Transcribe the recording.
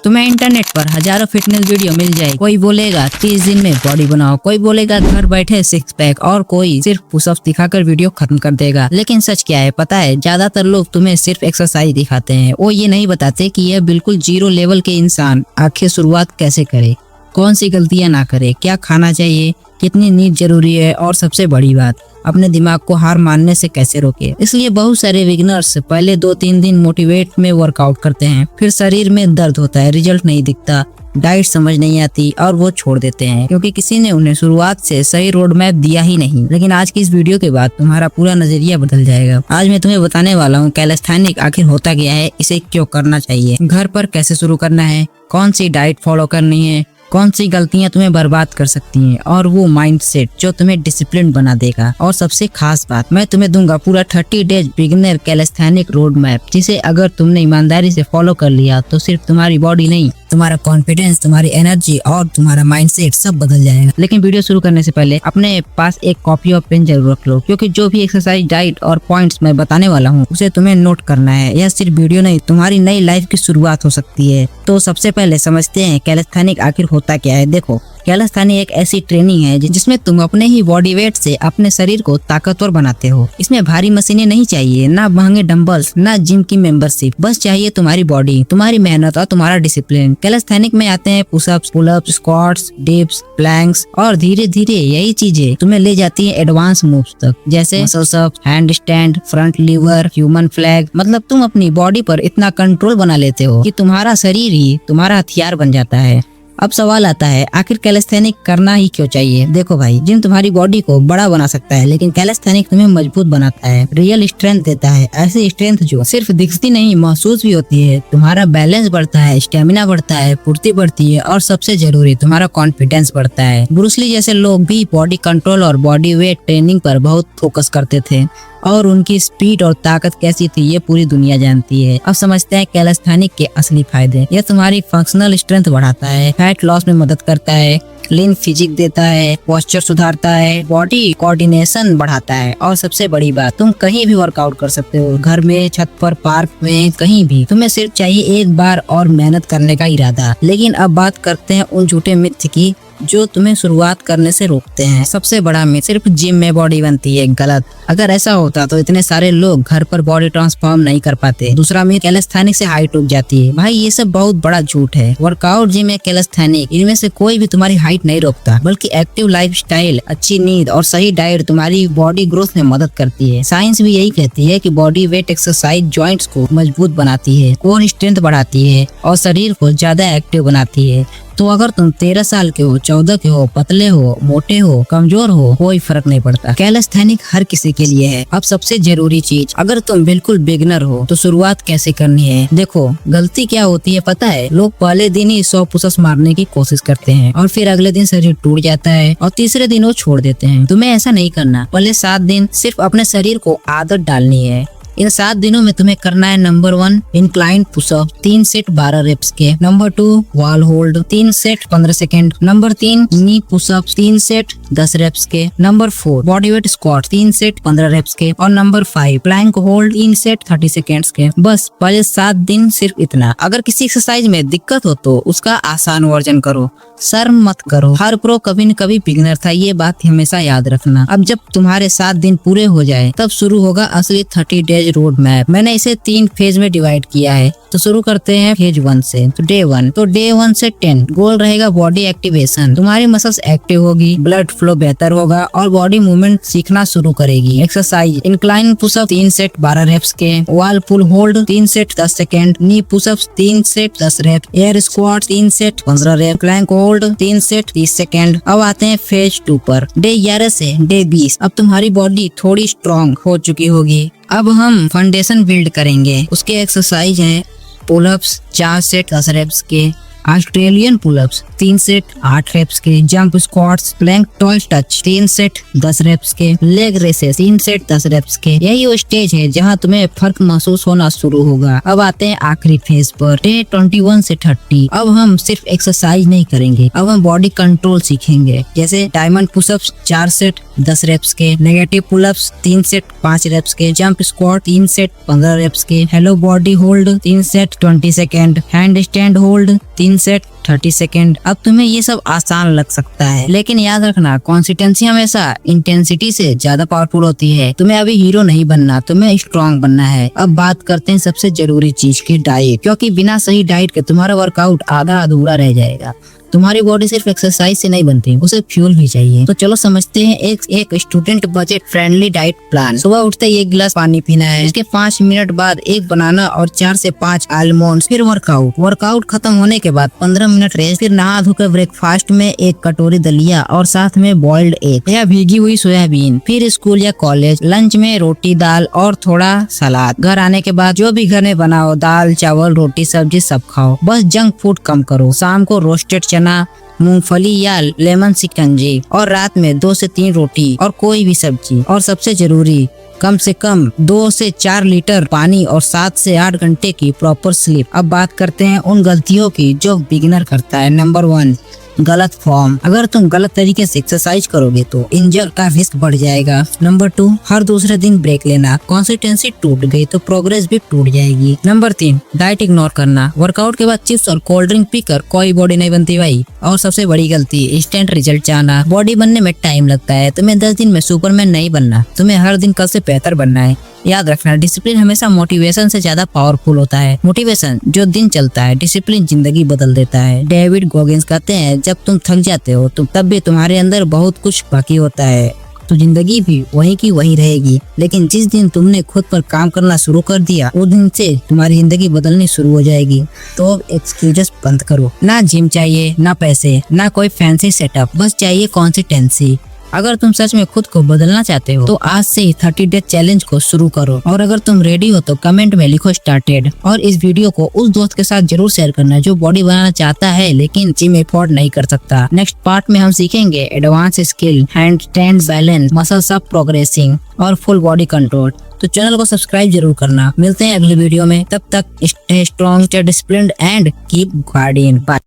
तुम्हें इंटरनेट पर हजारों फिटनेस वीडियो मिल जाए। कोई बोलेगा 30 दिन में बॉडी बनाओ, कोई बोलेगा घर बैठे 6 पैक और कोई सिर्फ पुशअप्स दिखाकर वीडियो खत्म कर देगा। लेकिन सच क्या है पता है? ज्यादातर लोग तुम्हें सिर्फ एक्सरसाइज दिखाते हैं, वो ये नहीं बताते कि यह बिल्कुल जीरो लेवल के इंसान आखिर शुरुआत कैसे करे, कौन सी गलतियां ना करे, क्या खाना चाहिए, कितनी नींद जरूरी है और सबसे बड़ी बात अपने दिमाग को हार मानने से कैसे रोके। इसलिए बहुत सारे बिगिनर्स पहले 2-3 दिन मोटिवेट में वर्कआउट करते हैं, फिर शरीर में दर्द होता है, रिजल्ट नहीं दिखता, डाइट समझ नहीं आती और वो छोड़ देते हैं क्योंकि किसी ने उन्हें शुरुआत से सही रोड मैप दिया ही नहीं। लेकिन आज की इस वीडियो के बाद तुम्हारा पूरा नजरिया बदल जाएगा। आज मैं तुम्हें बताने वाला हूँ कैलिस्थेनिक आखिर होता क्या है, इसे क्यों करना चाहिए, घर पर कैसे शुरू करना है, कौन सी डाइट फॉलो करनी है, कौन सी गलतियां तुम्हें बर्बाद कर सकती हैं और वो माइंडसेट जो तुम्हें डिसिप्लिन बना देगा। और सबसे खास बात, मैं तुम्हें दूंगा पूरा 30 days beginner calisthenic road map, जिसे अगर तुमने ईमानदारी से फॉलो कर लिया तो सिर्फ तुम्हारी बॉडी नहीं, तुम्हारा कॉन्फिडेंस, तुम्हारी एनर्जी और तुम्हारा माइंडसेट सब बदल जाएगा। लेकिन वीडियो शुरू करने से पहले अपने पास एक कॉपी और पेन जरूर रख लो, क्योंकि जो भी एक्सरसाइज, डाइट और पॉइंट्स मैं बताने वाला हूँ उसे तुम्हें नोट करना है। यह सिर्फ वीडियो नहीं, तुम्हारी नई लाइफ की शुरुआत हो सकती है। तो सबसे पहले समझते हैं कैलिस्थेनिक आखिर होता क्या है। देखो, कैलिस्थेनिक एक ऐसी ट्रेनिंग है जिसमें तुम अपने ही बॉडी वेट से अपने शरीर को ताकतवर बनाते हो। इसमें भारी मशीनें नहीं चाहिए, ना महंगे डंबल्स, ना जिम की मेंबरशिप, बस चाहिए तुम्हारी बॉडी, तुम्हारी मेहनत और तुम्हारा डिसिप्लिन। कैलिस्थेनिक में आते हैं pushups, pullups, squats, dips, planks और धीरे धीरे यही चीजें तुम्हें ले जाती है एडवांस मूव्स तक, जैसे muscle up, handstand, front lever, human flag. मतलब तुम अपनी बॉडी पर इतना कंट्रोल बना लेते हो कि तुम्हारा शरीर ही तुम्हारा हथियार बन जाता है। अब सवाल आता है, आखिर कैलिस्थेनिक करना ही क्यों चाहिए? देखो भाई, जिम तुम्हारी बॉडी को बड़ा बना सकता है, लेकिन कैलिस्थेनिक तुम्हें मजबूत बनाता है, रियल स्ट्रेंथ देता है, ऐसी स्ट्रेंथ जो सिर्फ दिखती नहीं, महसूस भी होती है। तुम्हारा बैलेंस बढ़ता है, स्टेमिना बढ़ता है, फुर्ती बढ़ती है और सबसे जरूरी तुम्हारा कॉन्फिडेंस बढ़ता है। ब्रूस ली जैसे लोग भी बॉडी कंट्रोल और बॉडी वेट ट्रेनिंग पर बहुत फोकस करते थे और उनकी स्पीड और ताकत कैसी थी ये पूरी दुनिया जानती है। अब समझते हैं कैलिस्थेनिक के असली फायदे। यह तुम्हारी फंक्शनल स्ट्रेंथ बढ़ाता है, फैट लॉस में मदद करता है, लीन फिजिक देता है, पोस्चर सुधारता है, बॉडी कोऑर्डिनेशन बढ़ाता है और सबसे बड़ी बात, तुम कहीं भी वर्कआउट कर सकते हो, घर में, छत पर, पार्क में, कहीं भी। तुम्हें सिर्फ चाहिए एक बार और मेहनत करने का इरादा। लेकिन अब बात करते हैं उन झूठे मिथ की जो तुम्हें शुरुआत करने से रोकते हैं। सबसे बड़ा मिथ, सिर्फ जिम में बॉडी बनती है। गलत। अगर ऐसा होता तो इतने सारे लोग घर पर बॉडी ट्रांसफॉर्म नहीं कर पाते। दूसरा मिथ, कैलिस्थेनिक से हाइट रुक जाती है। भाई ये सब बहुत बड़ा झूठ है। वर्कआउट, जिम या कैलिस्थेनिक, इनमें से कोई भी तुम्हारी हाइट नहीं रोकता, बल्कि एक्टिव लाइफस्टाइल, अच्छी नींद और सही डाइट तुम्हारी बॉडी ग्रोथ में मदद करती है। साइंस भी यही कहती है कि बॉडी वेट एक्सरसाइज जॉइंट्स को मजबूत बनाती है, कोर स्ट्रेंथ बढ़ाती है और शरीर को ज्यादा एक्टिव बनाती है। तो अगर तुम 13 साल के हो, 14 के हो, पतले हो, मोटे हो, कमजोर हो, कोई फर्क नहीं पड़ता। कैलिस्थेनिक हर किसी के लिए है। अब सबसे जरूरी चीज, अगर तुम बिल्कुल बिगिनर हो तो शुरुआत कैसे करनी है? देखो, गलती क्या होती है पता है? लोग पहले दिन ही 100 पुशअप्स मारने की कोशिश करते हैं और फिर अगले दिन शरीर टूट जाता है और तीसरे दिन वो छोड़ देते हैं। तुम्हें ऐसा नहीं करना। पहले 7 दिन सिर्फ अपने शरीर को आदत डालनी है। इन 7 दिनों में तुम्हें करना है number 1 incline pushup 3 set 12 reps के, number 2 wall hold 3 set 15 second, number 3 knee pushup 3 set 10 reps के, number 4 body weight squat 3 set 15 reps के और number 5 plank hold 3 set 30 seconds के। बस पहले 7 दिन सिर्फ इतना। अगर किसी एक्सरसाइज में दिक्कत हो तो उसका आसान वर्जन करो, शर्म मत करो। हर प्रो कभी न कभी बिगिनर था, ये बात हमेशा याद रखना। अब जब तुम्हारे 7 दिन पूरे हो जाए तब शुरू होगा असली 30 डेज रोड मैप। मैंने इसे 3 फेज में डिवाइड किया है। तो शुरू करते हैं फेज 1 से। तो डे 1 से 10 गोल रहेगा बॉडी एक्टिवेशन। तुम्हारी मसल्स एक्टिव होगी, ब्लड फ्लो बेहतर होगा और बॉडी मूवमेंट सीखना शुरू करेगी। Exercise, incline pushup 3 set 12 reps के, wall pull hold 3 set 10 second, knee pushups 3 set 10 rep, air squat 3 set 15 rep, plank hold 3 set 30 second. अब आते हैं फेज 2 पर। डे 11 से डे 20। अब तुम्हारी बॉडी थोड़ी स्ट्रॉन्ग हो चुकी होगी। अब हम फाउंडेशन बिल्ड करेंगे। उसके एक्सरसाइज है पुलअप्स 4 सेट 10 रेप्स के, ऑस्ट्रेलियन पुलअप्स 3 सेट 8 रेप्स के, jump squats, plank tall touch 3 set 10 reps के, लेग रेसेस 3 सेट 10 रेप्स के। यही वो स्टेज है जहां तुम्हें फर्क महसूस होना शुरू होगा। अब आते हैं आखिरी फेज पर, डे 21 से 30। अब हम सिर्फ एक्सरसाइज नहीं करेंगे, अब हम बॉडी कंट्रोल सीखेंगे। जैसे डायमंड पुशअप्स 4 सेट 10 रेप्स के, नेगेटिव पुलअप्स 3 सेट 5 रेप्स के, जंप स्क्वाट 3 सेट 15 रेप्स के, hello body hold 3 set 20 second, hand stand hold 3 set 30 second. अब तुम्हें ये सब आसान लग सकता है, लेकिन याद रखना कंसिस्टेंसी हमेशा इंटेंसिटी से ज्यादा पावरफुल होती है। तुम्हें अभी हीरो नहीं बनना, तुम्हें स्ट्रॉन्ग बनना है। अब बात करते हैं सबसे जरूरी चीज की, डाइट, क्योंकि बिना सही डाइट के तुम्हारा वर्कआउट आधा अधूरा रह जाएगा। तुम्हारी बॉडी सिर्फ एक्सरसाइज से नहीं बनती, उसे फ्यूल भी चाहिए। तो चलो समझते हैं एक student budget friendly diet plan. सुबह उठते ही 1 गिलास पानी पीना है, इसके 5 मिनट बाद 1 बनाना और 4 से 5 आलमंड। फिर वर्कआउट खत्म होने के बाद 15 मिनट रेस्ट, फिर नहा धोकर ब्रेकफास्ट में 1 कटोरी दलिया और साथ में बॉइल्ड एग या भीगी हुई सोयाबीन। फिर स्कूल या कॉलेज लंच में रोटी दाल और थोड़ा सलाद। घर आने के बाद जो भी घर में बनाओ, दाल चावल रोटी सब्जी सब खाओ, बस जंक फूड कम करो। शाम को रोस्टेड चना, मूंगफली या लेमन शिकंजी, और रात में 2 से 3 रोटी और कोई भी सब्जी। और सबसे जरूरी, कम से कम 2 से 4 लीटर पानी और 7 से 8 घंटे की प्रॉपर स्लीप। अब बात करते हैं उन गलतियों की जो बिगिनर करता है। नंबर 1, गलत फॉर्म। अगर तुम गलत तरीके से एक्सरसाइज करोगे तो इंजर का रिस्क बढ़ जाएगा। नंबर 2, हर दूसरे दिन ब्रेक लेना। कंसिस्टेंसी टूट गई तो प्रोग्रेस भी टूट जाएगी। नंबर 3, डाइट इग्नोर करना। वर्कआउट के बाद चिप्स और कोल्ड ड्रिंक पीकर कोई बॉडी नहीं बनती भाई। और सबसे बड़ी गलती, इंस्टेंट रिजल्ट चाहना। बॉडी बनने में टाइम लगता है, तुम्हें 10 दिन में सुपरमैन नहीं बनना, तुम्हें हर दिन कल से बेहतर बनना है। याद रखना, डिसिप्लिन हमेशा मोटिवेशन से ज्यादा पावरफुल होता है। मोटिवेशन जो दिन चलता है, डिसिप्लिन जिंदगी बदल देता है। डेविड गॉगिंस कहते हैं, जब तुम थक जाते हो तो तब भी तुम्हारे अंदर बहुत कुछ बाकी होता है, तो जिंदगी भी वही की वही रहेगी। लेकिन जिस दिन तुमने खुद पर काम करना शुरू कर दिया, उस दिन से तुम्हारी जिंदगी बदलनी शुरू हो जाएगी। तो एक्सक्यूजेस बंद करो। ना जिम चाहिए, ना पैसे, ना कोई फैंसी सेटअप, बस चाहिए कंसिस्टेंसी। अगर तुम सच में खुद को बदलना चाहते हो तो आज से ही 30 डे चैलेंज को शुरू करो। और अगर तुम रेडी हो तो कमेंट में लिखो स्टार्टेड। और इस वीडियो को उस दोस्त के साथ जरूर शेयर करना जो बॉडी बनाना चाहता है लेकिन जिम अफोर्ड नहीं कर सकता। नेक्स्ट पार्ट में हम सीखेंगे advance skill, handstand balance, muscles up progressing और फुल बॉडी कंट्रोल। तो चैनल को सब्सक्राइब जरूर करना। मिलते हैं अगले वीडियो में, तब तक stay strong, stay disciplined and keep guardian. Bye.